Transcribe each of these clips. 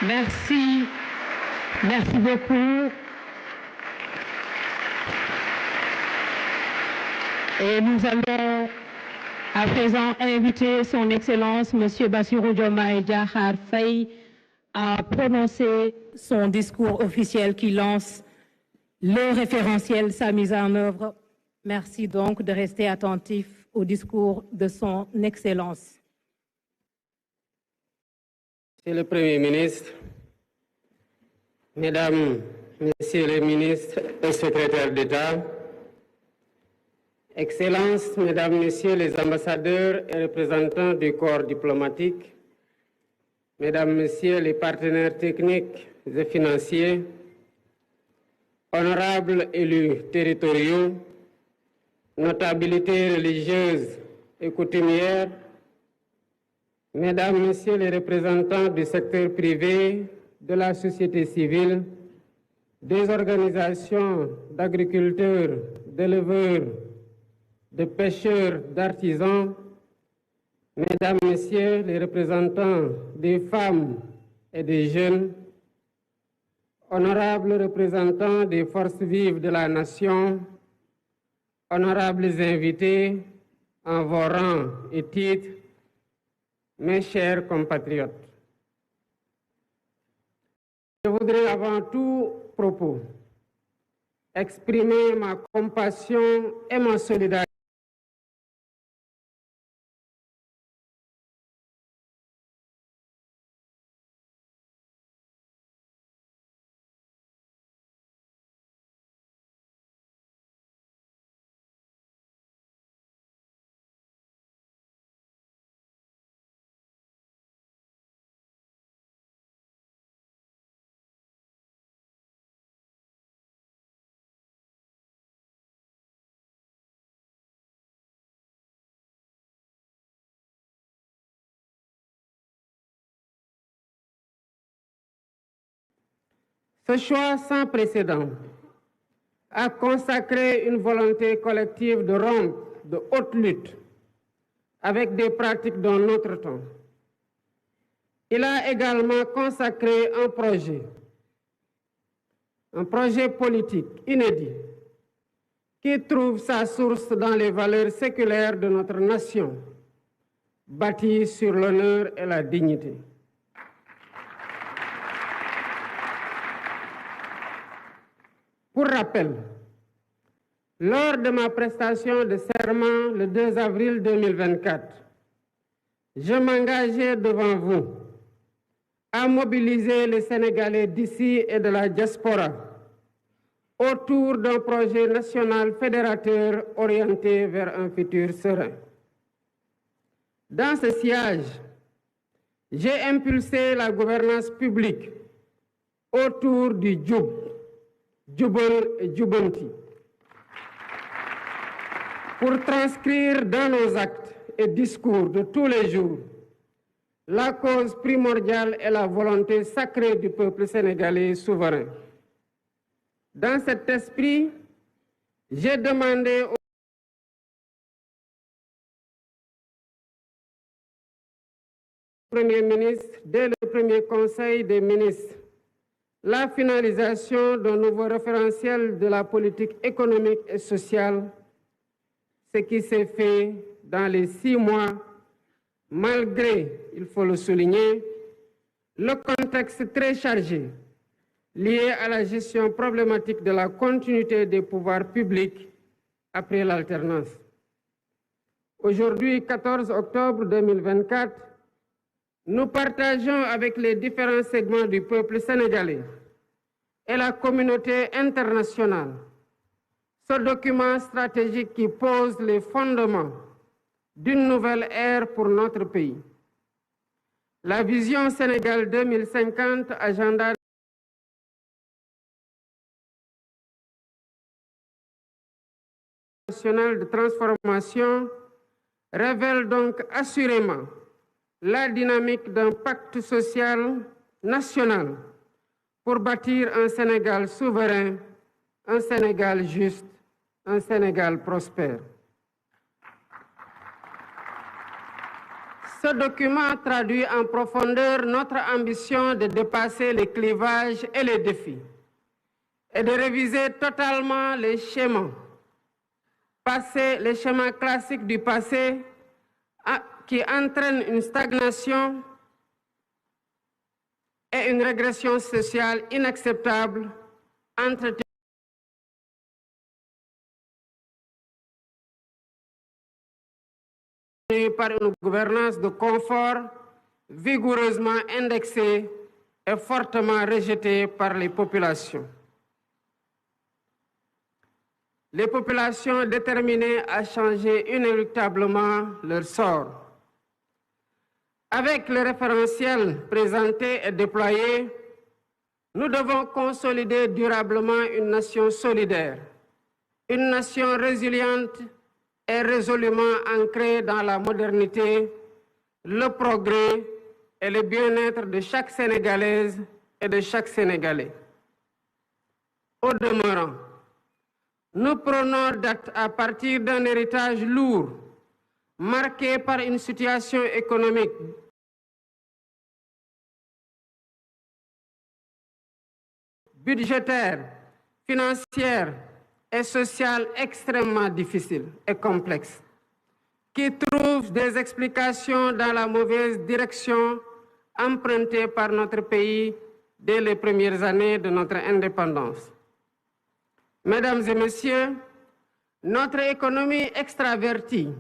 Merci. Merci beaucoup. Et nous allons à présent inviter son Excellence, M. Bassirou Diomaye Diakhar Faye, à prononcer son discours officiel qui lance le référentiel, sa mise en œuvre. Merci donc de rester attentif au discours de son Excellence. Monsieur le Premier ministre, Mesdames, Messieurs les ministres et secrétaires d'État, Excellences, Mesdames, Messieurs les ambassadeurs et représentants du corps diplomatique, Mesdames, Messieurs les partenaires techniques et financiers, honorables élus territoriaux, notabilités religieuses et coutumières, Mesdames, Messieurs les représentants du secteur privé, de la société civile, des organisations d'agriculteurs, d'éleveurs, de pêcheurs, d'artisans, Mesdames, Messieurs les représentants des femmes et des jeunes, honorables représentants des forces vives de la nation, honorables invités en vos rangs et titres, mes chers compatriotes. Je voudrais avant tout propos exprimer ma compassion et ma solidarité Ce choix sans précédent a consacré une volonté collective de rompre de haute lutte avec des pratiques d'un autre temps. Il a également consacré un projet politique inédit qui trouve sa source dans les valeurs séculaires de notre nation, bâties sur l'honneur et la dignité. Pour rappel, lors de ma prestation de serment le 2 avril 2024, je m'engageais devant vous à mobiliser les Sénégalais d'ici et de la diaspora autour d'un projet national fédérateur orienté vers un futur serein. Dans ce sillage, j'ai impulsé la gouvernance publique autour du Djoub, Djoubal et Djoubanti, pour transcrire dans nos actes et discours de tous les jours la cause primordiale et la volonté sacrée du peuple sénégalais souverain. Dans cet esprit, j'ai demandé au Premier ministre, dès le premier Conseil des ministres, la finalisation d'un nouveau référentiel de la politique économique et sociale, ce qui s'est fait dans les 6 mois, malgré, il faut le souligner, le contexte très chargé lié à la gestion problématique de la continuité des pouvoirs publics après l'alternance. Aujourd'hui, 14 octobre 2024, nous partageons avec les différents segments du peuple sénégalais et la communauté internationale ce document stratégique qui pose les fondements d'une nouvelle ère pour notre pays. La vision Sénégal 2050, agenda national de transformation, révèle donc assurément la dynamique d'un pacte social national pour bâtir un Sénégal souverain, un Sénégal juste, un Sénégal prospère. Ce document traduit en profondeur notre ambition de dépasser les clivages et les défis et de réviser totalement les schémas classiques du passé qui entraînent une stagnation et une régression sociale inacceptable entretenue par une gouvernance de confort vigoureusement indexée et fortement rejetée par les populations. Les populations déterminées à changer inéluctablement leur sort. Avec le référentiel présenté et déployé, nous devons consolider durablement une nation solidaire, une nation résiliente et résolument ancrée dans la modernité, le progrès et le bien-être de chaque Sénégalaise et de chaque Sénégalais. Au demeurant, nous prenons date à partir d'un héritage lourd, marqué par une situation économique budgétaire, financière et sociale extrêmement difficile et complexe, qui trouve des explications dans la mauvaise direction empruntée par notre pays dès les premières années de notre indépendance. Mesdames et messieurs, notre économie extravertie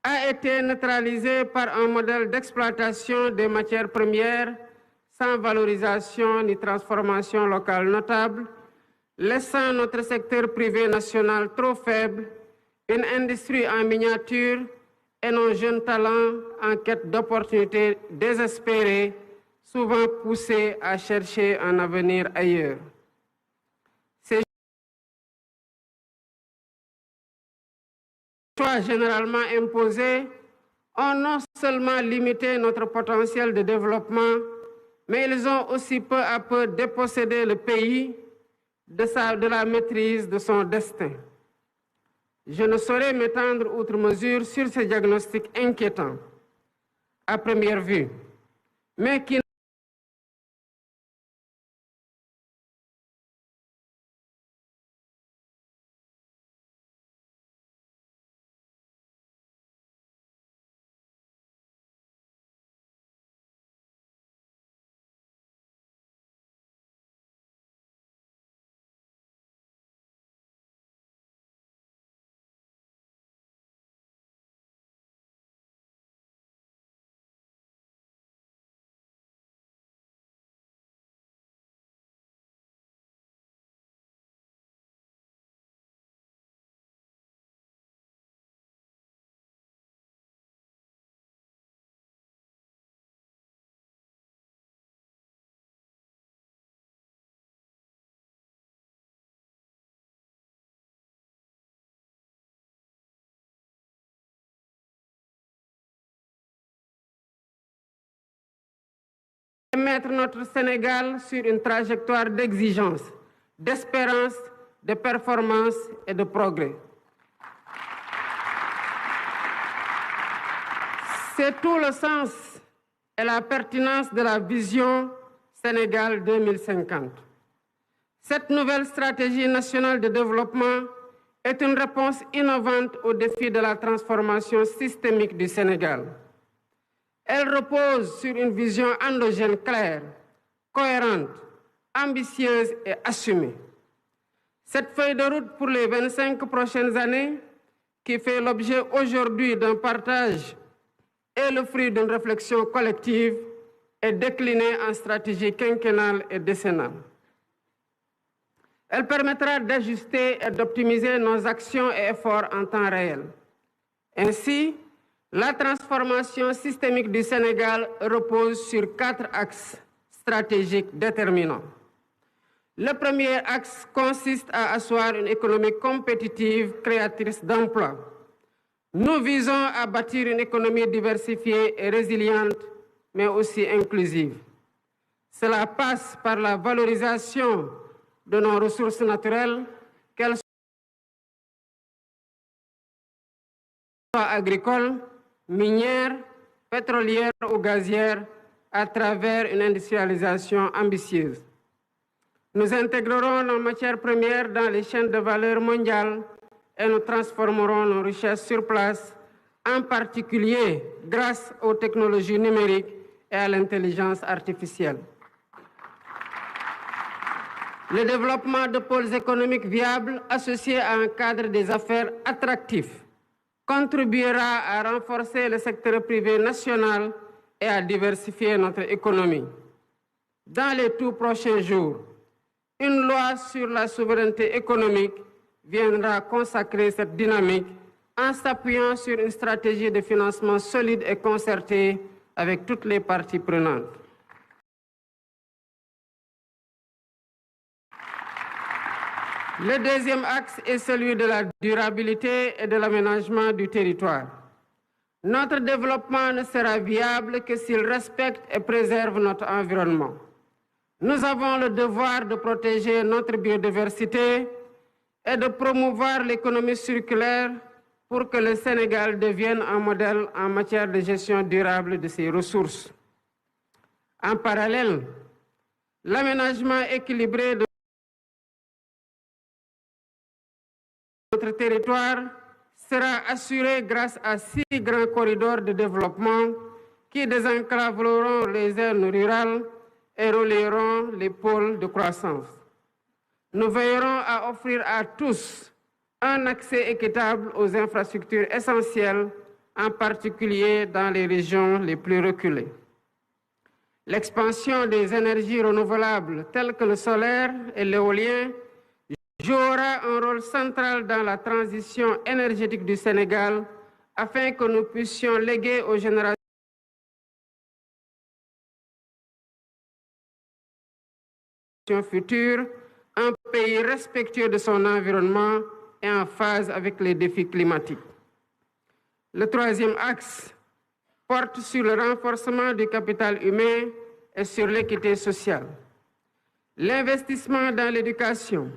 a été neutralisée par un modèle d'exploitation des matières premières sans valorisation ni transformation locale notable, laissant notre secteur privé national trop faible, une industrie en miniature et nos jeunes talents en quête d'opportunités désespérées, souvent poussés à chercher un avenir ailleurs. Ces choix généralement imposés ont non seulement limité notre potentiel de développement, mais ils ont aussi peu à peu dépossédé le pays de la maîtrise de son destin. Je ne saurais m'étendre outre mesure sur ces diagnostics inquiétants à première vue, mais qui mettre notre Sénégal sur une trajectoire d'exigence, d'espérance, de performance et de progrès. C'est tout le sens et la pertinence de la vision Sénégal 2050. Cette nouvelle stratégie nationale de développement est une réponse innovante au défi de la transformation systémique du Sénégal. Elle repose sur une vision endogène claire, cohérente, ambitieuse et assumée. Cette feuille de route pour les 25 prochaines années, qui fait l'objet aujourd'hui d'un partage et le fruit d'une réflexion collective, est déclinée en stratégie quinquennale et décennale. Elle permettra d'ajuster et d'optimiser nos actions et efforts en temps réel. Ainsi, la transformation systémique du Sénégal repose sur 4 axes stratégiques déterminants. Le premier axe consiste à asseoir une économie compétitive, créatrice d'emplois. Nous visons à bâtir une économie diversifiée et résiliente, mais aussi inclusive. Cela passe par la valorisation de nos ressources naturelles, qu'elles soient agricoles, minières, pétrolière ou gazière à travers une industrialisation ambitieuse. Nous intégrerons nos matières premières dans les chaînes de valeur mondiales et nous transformerons nos richesses sur place, en particulier grâce aux technologies numériques et à l'intelligence artificielle. Le développement de pôles économiques viables associés à un cadre des affaires attractif contribuera à renforcer le secteur privé national et à diversifier notre économie. Dans les tout prochains jours, une loi sur la souveraineté économique viendra consacrer cette dynamique en s'appuyant sur une stratégie de financement solide et concertée avec toutes les parties prenantes. Le deuxième axe est celui de la durabilité et de l'aménagement du territoire. Notre développement ne sera viable que s'il respecte et préserve notre environnement. Nous avons le devoir de protéger notre biodiversité et de promouvoir l'économie circulaire pour que le Sénégal devienne un modèle en matière de gestion durable de ses ressources. En parallèle, l'aménagement équilibré de notre territoire sera assuré grâce à 6 grands corridors de développement qui désenclaveront les zones rurales et relieront les pôles de croissance. Nous veillerons à offrir à tous un accès équitable aux infrastructures essentielles, en particulier dans les régions les plus reculées. L'expansion des énergies renouvelables telles que le solaire et l'éolien jouera un rôle central dans la transition énergétique du Sénégal afin que nous puissions léguer aux générations futures un pays respectueux de son environnement et en phase avec les défis climatiques. Le troisième axe porte sur le renforcement du capital humain et sur l'équité sociale. L'investissement dans l'éducation,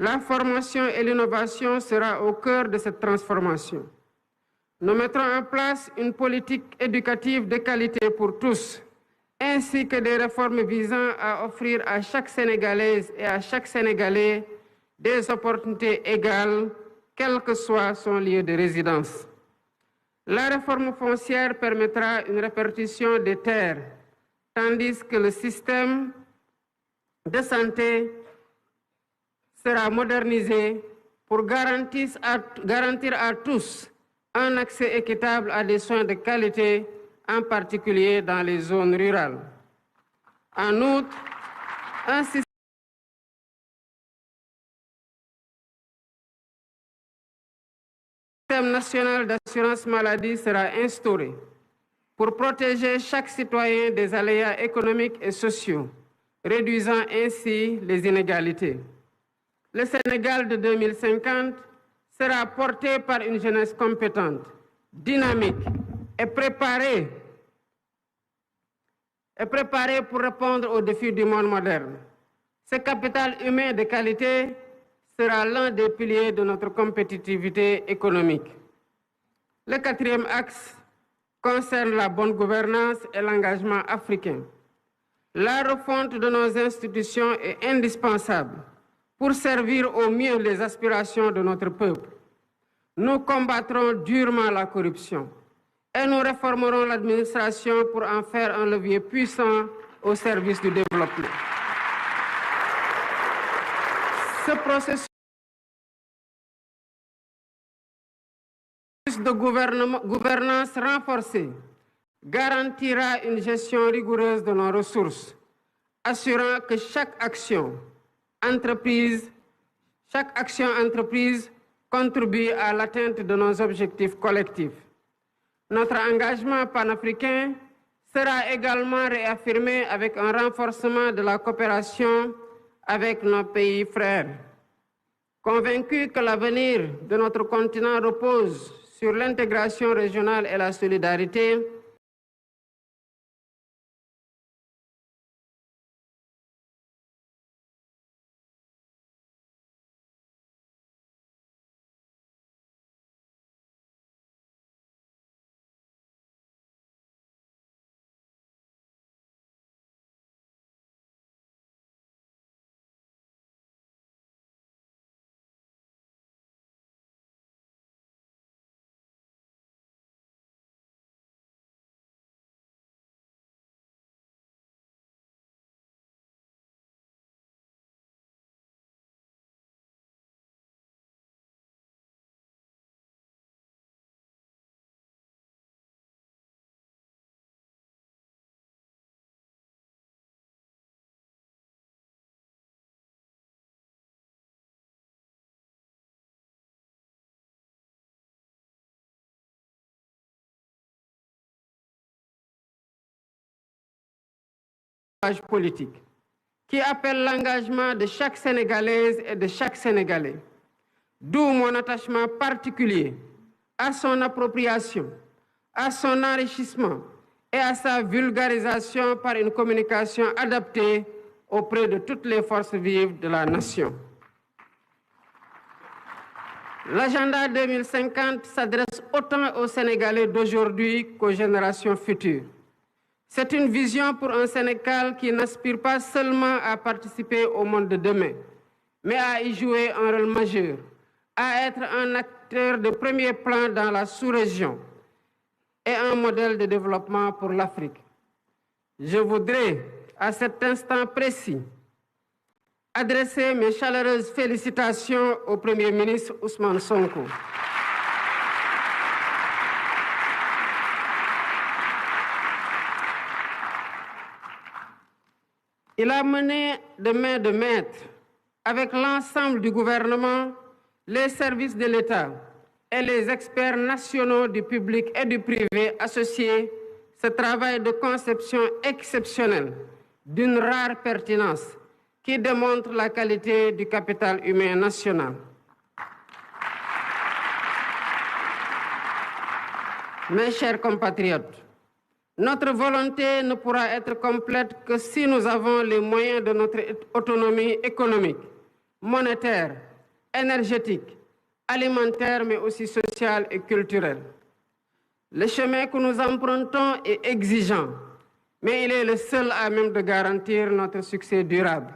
la formation et l'innovation sera au cœur de cette transformation. Nous mettrons en place une politique éducative de qualité pour tous, ainsi que des réformes visant à offrir à chaque Sénégalaise et à chaque Sénégalais des opportunités égales, quel que soit son lieu de résidence. La réforme foncière permettra une répartition des terres, tandis que le système de santé sera modernisé pour garantir à tous un accès équitable à des soins de qualité, en particulier dans les zones rurales. En outre, un système national d'assurance maladie sera instauré pour protéger chaque citoyen des aléas économiques et sociaux, réduisant ainsi les inégalités. Le Sénégal de 2050 sera porté par une jeunesse compétente, dynamique et préparée pour répondre aux défis du monde moderne. Ce capital humain de qualité sera l'un des piliers de notre compétitivité économique. Le quatrième axe concerne la bonne gouvernance et l'engagement africain. La refonte de nos institutions est indispensable pour servir au mieux les aspirations de notre peuple. Nous combattrons durement la corruption et nous réformerons l'administration pour en faire un levier puissant au service du développement. Ce processus de gouvernance renforcée garantira une gestion rigoureuse de nos ressources, assurant que chaque action entreprise contribue à l'atteinte de nos objectifs collectifs. Notre engagement panafricain sera également réaffirmé avec un renforcement de la coopération avec nos pays frères. Convaincus que l'avenir de notre continent repose sur l'intégration régionale et la solidarité, politique, qui appelle l'engagement de chaque Sénégalaise et de chaque Sénégalais. D'où mon attachement particulier à son appropriation, à son enrichissement et à sa vulgarisation par une communication adaptée auprès de toutes les forces vives de la nation. L'agenda 2050 s'adresse autant aux Sénégalais d'aujourd'hui qu'aux générations futures. C'est une vision pour un Sénégal qui n'aspire pas seulement à participer au monde de demain, mais à y jouer un rôle majeur, à être un acteur de premier plan dans la sous-région et un modèle de développement pour l'Afrique. Je voudrais, à cet instant précis, adresser mes chaleureuses félicitations au Premier ministre Ousmane Sonko. Il a mené de main de maître avec l'ensemble du gouvernement, les services de l'État et les experts nationaux du public et du privé associés ce travail de conception exceptionnel d'une rare pertinence qui démontre la qualité du capital humain national. Mes chers compatriotes, notre volonté ne pourra être complète que si nous avons les moyens de notre autonomie économique, monétaire, énergétique, alimentaire, mais aussi sociale et culturelle. Le chemin que nous empruntons est exigeant, mais il est le seul à même de garantir notre succès durable.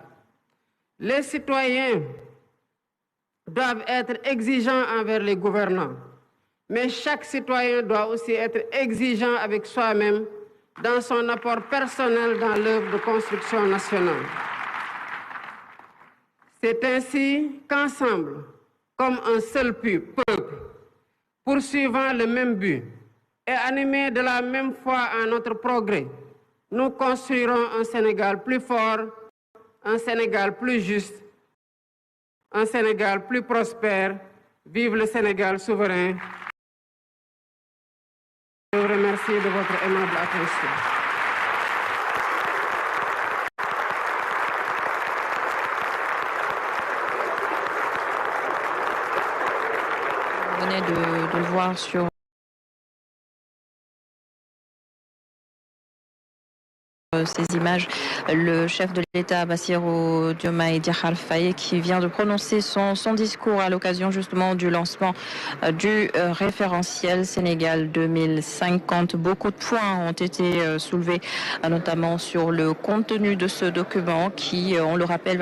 Les citoyens doivent être exigeants envers les gouvernants, mais chaque citoyen doit aussi être exigeant avec soi-même dans son apport personnel dans l'œuvre de construction nationale. C'est ainsi qu'ensemble, comme un seul peuple, poursuivant le même but et animés de la même foi en notre progrès, nous construirons un Sénégal plus fort, un Sénégal plus juste, un Sénégal plus prospère. Vive le Sénégal souverain. Je vous remercie de votre aimable attention. Vous venez de le voir sur ces images, le chef de l'État Bassirou Diomaye Diakhar Faye qui vient de prononcer son discours à l'occasion justement du lancement du référentiel Sénégal 2050. Beaucoup de points ont été soulevés, notamment sur le contenu de ce document qui, on le rappelle,